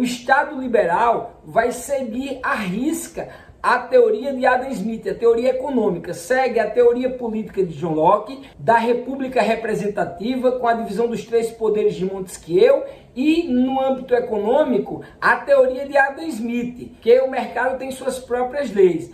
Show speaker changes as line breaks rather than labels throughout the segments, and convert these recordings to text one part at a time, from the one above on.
O Estado liberal vai seguir à risca a teoria de Adam Smith, a teoria econômica, segue a teoria política de John Locke, da república representativa, com a divisão dos três poderes de Montesquieu, e no âmbito econômico, a teoria de Adam Smith, que o mercado tem suas próprias leis.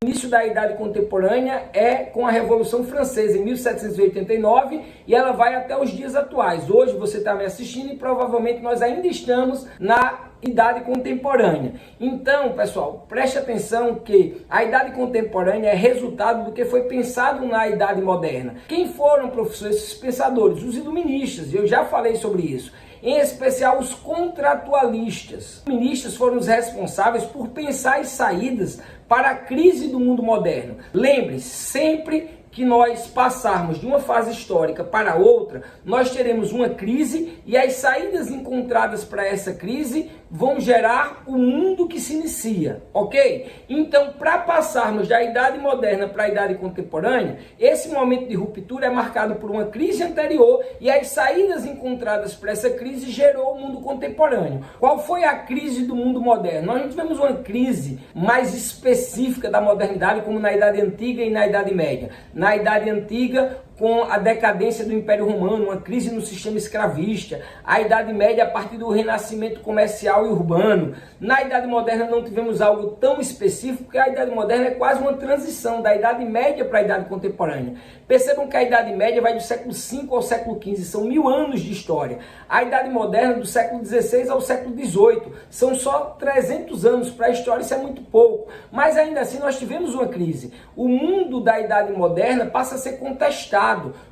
O início da Idade Contemporânea é com a Revolução Francesa, em 1789, e ela vai até os dias atuais. Hoje você está me assistindo e provavelmente nós ainda estamos na Idade Contemporânea. Então, pessoal, preste atenção que a Idade Contemporânea é resultado do que foi pensado na Idade Moderna. Quem foram, professor, esses pensadores? Os iluministas, eu já falei sobre isso. Em especial os contratualistas. Os iluministas foram os responsáveis por pensar as saídas para a crise do mundo moderno. Lembre-se, sempre que nós passarmos de uma fase histórica para outra, nós teremos uma crise e as saídas encontradas para essa crise vão gerar o mundo que se inicia, ok? Então, para passarmos da Idade Moderna para a Idade Contemporânea, esse momento de ruptura é marcado por uma crise anterior e as saídas encontradas para essa crise gerou o mundo contemporâneo. Qual foi a crise do mundo moderno? Nós não tivemos uma crise mais específica da modernidade como na Idade Antiga e na Idade Média. Na Idade Antiga, com a decadência do Império Romano, uma crise no sistema escravista, a Idade Média a partir do renascimento comercial e urbano. Na Idade Moderna não tivemos algo tão específico, porque a Idade Moderna é quase uma transição da Idade Média para a Idade Contemporânea. Percebam que a Idade Média vai do século V ao século XV, são 1000 anos de história. A Idade Moderna do século XVI ao século XVIII, são só 300 anos, para a história isso é muito pouco. Mas ainda assim nós tivemos uma crise. O mundo da Idade Moderna passa a ser contestado.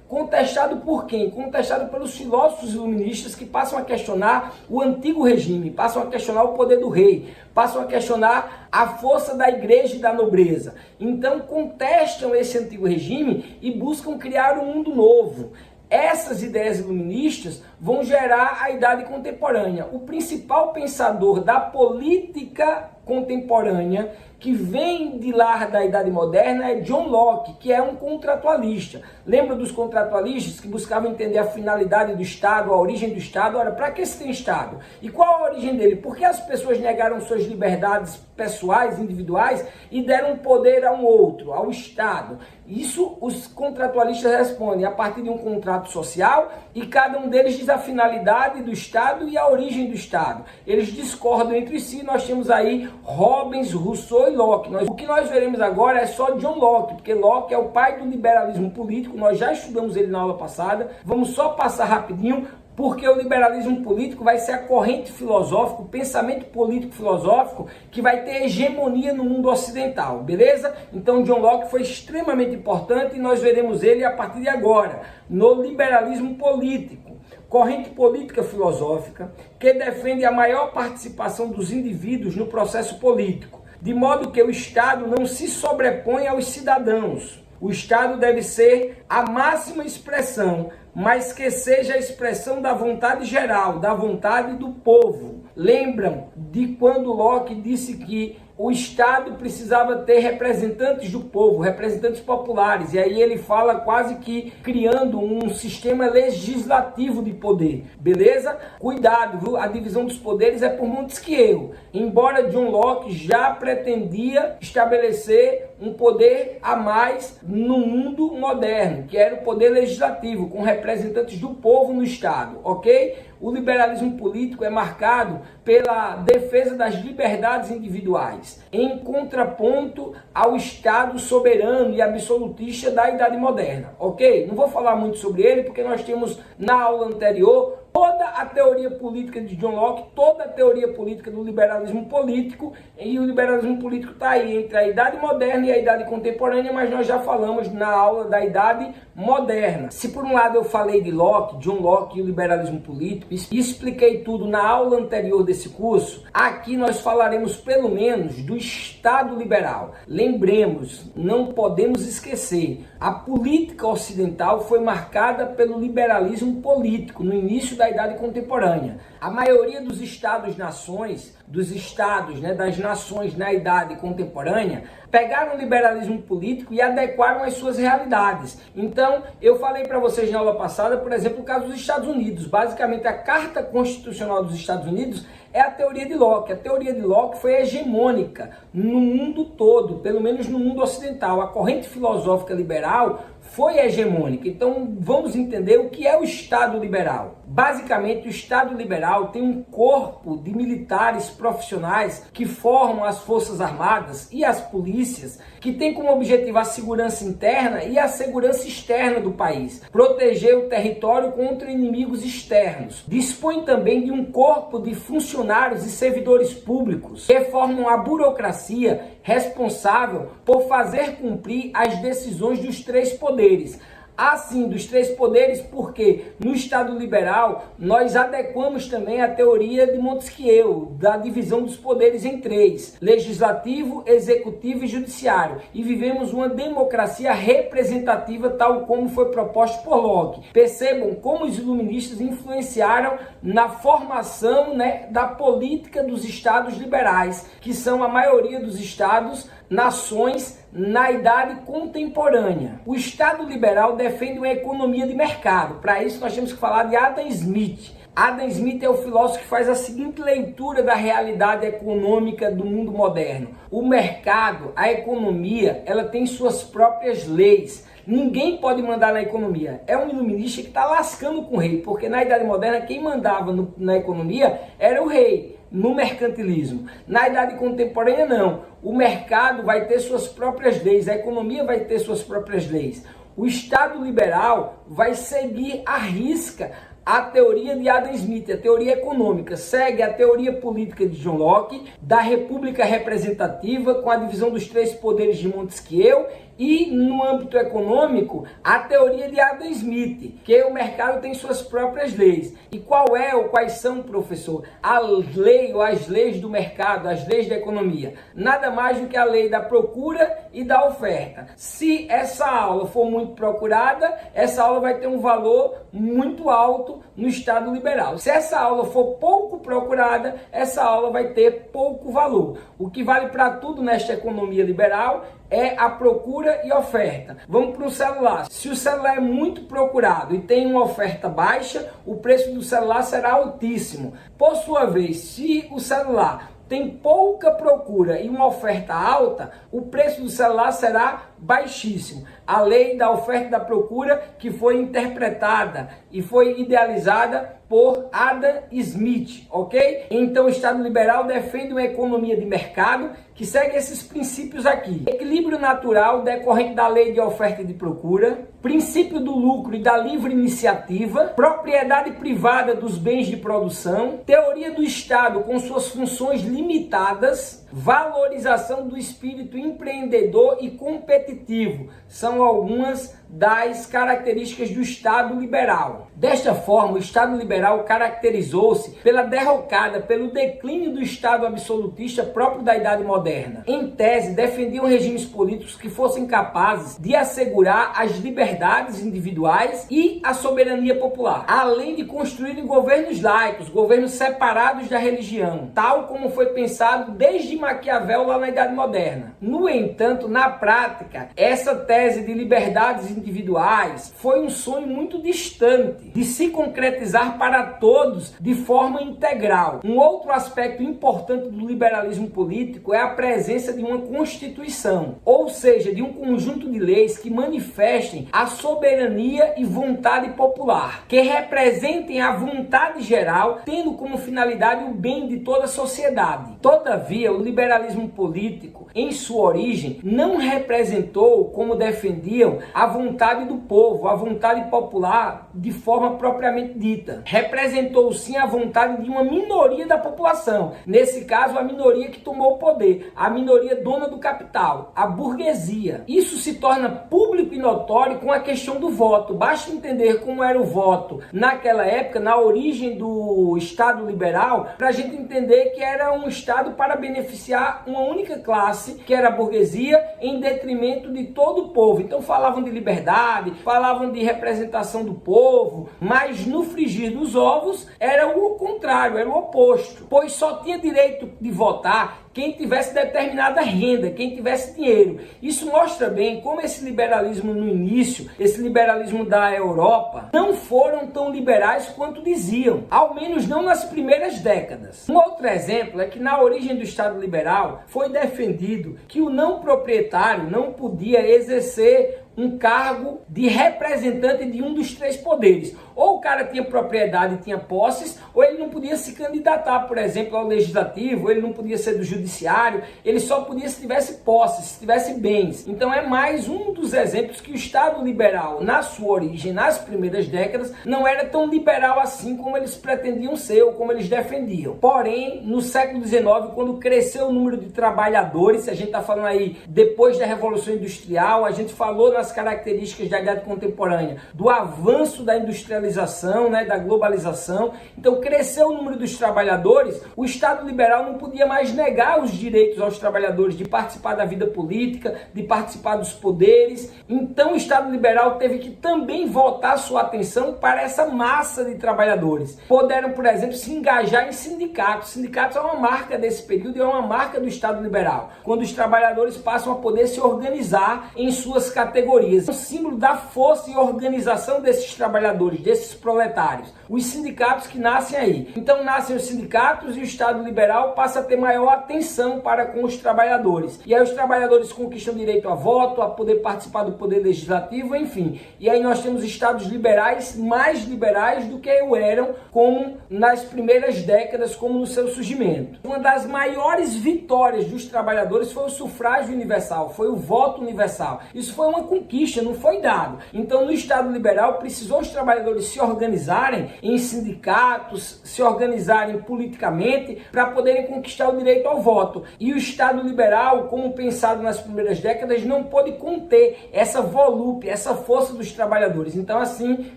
Contestado por quem? Contestado pelos filósofos iluministas que passam a questionar o antigo regime, passam a questionar o poder do rei, passam a questionar a força da igreja e da nobreza. Então contestam esse antigo regime e buscam criar um mundo novo. Essas ideias iluministas vão gerar a Idade Contemporânea. O principal pensador da política contemporânea que vem de lá da Idade Moderna é John Locke, que é um contratualista. Lembra dos contratualistas que buscavam entender a finalidade do Estado, a origem do Estado? Ora, para que se tem Estado? E qual a origem dele? Por que as pessoas negaram suas liberdades pessoais, individuais, e deram poder a um outro, ao Estado? Isso os contratualistas respondem a partir de um contrato social, e cada um deles diz a finalidade do Estado e a origem do Estado. Eles discordam entre si, nós temos aí Hobbes, Rousseau e Locke. O que nós veremos agora é só John Locke, porque Locke é o pai do liberalismo político, nós já estudamos ele na aula passada, vamos só passar rapidinho, porque o liberalismo político vai ser a corrente filosófica, o pensamento político filosófico que vai ter hegemonia no mundo ocidental, beleza? Então John Locke foi extremamente importante e nós veremos ele a partir de agora, no liberalismo político. Corrente política filosófica que defende a maior participação dos indivíduos no processo político, de modo que o Estado não se sobrepõe aos cidadãos. O Estado deve ser a máxima expressão, mas que seja a expressão da vontade geral, da vontade do povo. Lembram de quando Locke disse que o Estado precisava ter representantes do povo, representantes populares, e aí ele fala quase que criando um sistema legislativo de poder, beleza? Cuidado, viu? A divisão dos poderes é por Montesquieu, embora John Locke já pretendia estabelecer um poder a mais no mundo moderno, que era o poder legislativo, com representantes do povo no Estado, ok? O liberalismo político é marcado pela defesa das liberdades individuais, em contraponto ao Estado soberano e absolutista da Idade Moderna, ok? Não vou falar muito sobre ele, porque nós temos na aula anterior toda a teoria política de John Locke, toda a teoria política do liberalismo político, e o liberalismo político está aí entre a Idade Moderna e a Idade Contemporânea, mas nós já falamos na aula da Idade Moderna. Se por um lado eu falei de Locke, John Locke e o liberalismo político, e expliquei tudo na aula anterior desse curso, aqui nós falaremos pelo menos do Estado liberal. Lembremos, não podemos esquecer, a política ocidental foi marcada pelo liberalismo político no início da Idade Contemporânea. A maioria dos Estados-nações, das nações na Idade Contemporânea, pegaram o liberalismo político e adequaram às suas realidades. Então, eu falei para vocês na aula passada, por exemplo, o caso dos Estados Unidos. Basicamente, a Carta Constitucional dos Estados Unidos é a teoria de Locke. A teoria de Locke foi hegemônica no mundo todo, pelo menos no mundo ocidental. A corrente filosófica liberal foi hegemônica. Então, vamos entender o que é o Estado liberal. Basicamente, o Estado liberal tem um corpo de militares profissionais que formam as Forças Armadas e as polícias, que tem como objetivo a segurança interna e a segurança externa do país, proteger o território contra inimigos externos. Dispõe também de um corpo de funcionários e servidores públicos que formam a burocracia responsável por fazer cumprir as decisões dos três poderes. Assim, dos três poderes, porque no Estado liberal nós adequamos também a teoria de Montesquieu, da divisão dos poderes em três: legislativo, executivo e judiciário. E vivemos uma democracia representativa, tal como foi proposto por Locke. Percebam como os iluministas influenciaram na formação, da política dos Estados liberais, que são a maioria dos estados, nações na idade contemporânea. O Estado liberal defende uma economia de mercado. Para isso nós temos que falar de Adam Smith. Adam Smith é o filósofo que faz a seguinte leitura da realidade econômica do mundo moderno. O mercado, a economia, ela tem suas próprias leis. Ninguém pode mandar na economia. É um iluminista que está lascando com o rei, porque na Idade Moderna quem mandava na economia era o rei, no mercantilismo. Na Idade Contemporânea não. O mercado vai ter suas próprias leis, a economia vai ter suas próprias leis. O Estado liberal vai seguir à risca a teoria de Adam Smith, a teoria econômica, segue a teoria política de John Locke, da república representativa, com a divisão dos três poderes de Montesquieu, e no âmbito econômico, a teoria de Adam Smith, que o mercado tem suas próprias leis. E quais são, professor? A lei ou as leis do mercado, as leis da economia. Nada mais do que a lei da procura e da oferta. Se essa aula for muito procurada, essa aula vai ter um valor muito alto no Estado liberal. Se essa aula for pouco procurada, essa aula vai ter pouco valor. O que vale para tudo nesta economia liberal é a procura e oferta. Vamos para o celular. Se o celular é muito procurado e tem uma oferta baixa, o preço do celular será altíssimo. Por sua vez, se o celular tem pouca procura e uma oferta alta, o preço do celular será baixíssimo. A lei da oferta e da procura, que foi interpretada e foi idealizada por Adam Smith, ok? Então o Estado liberal defende uma economia de mercado que segue esses princípios aqui: equilíbrio natural decorrente da lei de oferta e de procura, princípio do lucro e da livre iniciativa, propriedade privada dos bens de produção, teoria do Estado com suas funções limitadas, valorização do espírito empreendedor e competitivo. São algumas das características do Estado liberal. Desta forma, o Estado liberal caracterizou-se pela derrocada, pelo declínio do Estado absolutista próprio da Idade Moderna. Em tese, defendiam regimes políticos que fossem capazes de assegurar as liberdades individuais e a soberania popular, além de construírem governos laicos, governos separados da religião, tal como foi pensado desde Maquiavel lá na Idade Moderna. No entanto, na prática, essa tese de liberdades individuais foi um sonho muito distante de se concretizar para todos de forma integral. Um outro aspecto importante do liberalismo político é a presença de uma Constituição, ou seja, de um conjunto de leis que manifestem a soberania e vontade popular, que representem a vontade geral, tendo como finalidade o bem de toda a sociedade. Todavia, o liberalismo político, em sua origem, não representou, como defendiam, a vontade do povo, a vontade popular de forma propriamente dita. Representou sim a vontade de uma minoria da população, nesse caso a minoria que tomou o poder, a minoria dona do capital, a burguesia. Isso se torna público e notório com a questão do voto. Basta entender como era o voto naquela época, na origem do Estado liberal, para a gente entender que era um Estado para beneficiar uma única classe, que era a burguesia, em detrimento de todo o povo. Então falavam de liberdade, falavam de representação do povo, mas no frigir dos ovos era o contrário, era o oposto, pois só tinha direito de votar quem tivesse determinada renda, quem tivesse dinheiro. Isso mostra bem como esse liberalismo no início, esse liberalismo da Europa, não foram tão liberais quanto diziam, ao menos não nas primeiras décadas. Um outro exemplo é que na origem do Estado liberal foi defendido que o não proprietário não podia exercer um cargo de representante de um dos três poderes. Ou o cara tinha propriedade e tinha posses, ou ele não podia se candidatar, por exemplo, ao legislativo, ou ele não podia ser do judiciário, ele só podia se tivesse posses, se tivesse bens. Então é mais um dos exemplos que o Estado liberal, na sua origem, nas primeiras décadas, não era tão liberal assim como eles pretendiam ser, ou como eles defendiam. Porém, no século XIX, quando cresceu o número de trabalhadores, se a gente está falando aí depois da Revolução Industrial, a gente falou as características da idade contemporânea, do avanço da industrialização, da globalização. Então cresceu o número dos trabalhadores, o Estado liberal não podia mais negar os direitos aos trabalhadores de participar da vida política, de participar dos poderes. Então o Estado liberal teve que também voltar sua atenção para essa massa de trabalhadores. Puderam, por exemplo, se engajar em sindicatos. Sindicatos é uma marca desse período e é uma marca do Estado liberal, quando os trabalhadores passam a poder se organizar em suas categorias. É um símbolo da força e organização desses trabalhadores, desses proletários. Os sindicatos que nascem aí. Então nascem os sindicatos e o Estado liberal passa a ter maior atenção para com os trabalhadores. E aí os trabalhadores conquistam direito a voto, a poder participar do poder legislativo, enfim. E aí nós temos estados liberais mais liberais do que eram, como nas primeiras décadas, como no seu surgimento. Uma das maiores vitórias dos trabalhadores foi o sufrágio universal, foi o voto universal. Isso foi uma conquista, não foi dado. Então, no Estado liberal, precisou os trabalhadores se organizarem em sindicatos, se organizarem politicamente para poderem conquistar o direito ao voto. E o Estado liberal, como pensado nas primeiras décadas, não pôde conter essa volúpia, essa força dos trabalhadores. Então, assim,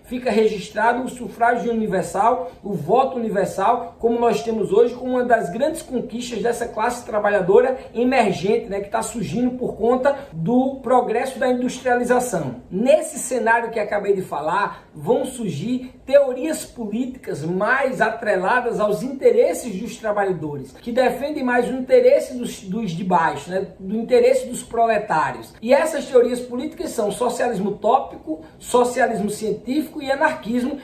fica registrado o sufrágio universal, o voto universal, como nós temos hoje, como uma das grandes conquistas dessa classe trabalhadora emergente, que está surgindo por conta do progresso da industrialização. Nesse cenário que acabei de falar, vão surgir teorias políticas mais atreladas aos interesses dos trabalhadores, que defendem mais o interesse dos de baixo, do interesse dos proletários. E essas teorias políticas são socialismo utópico, socialismo científico e anarquismo.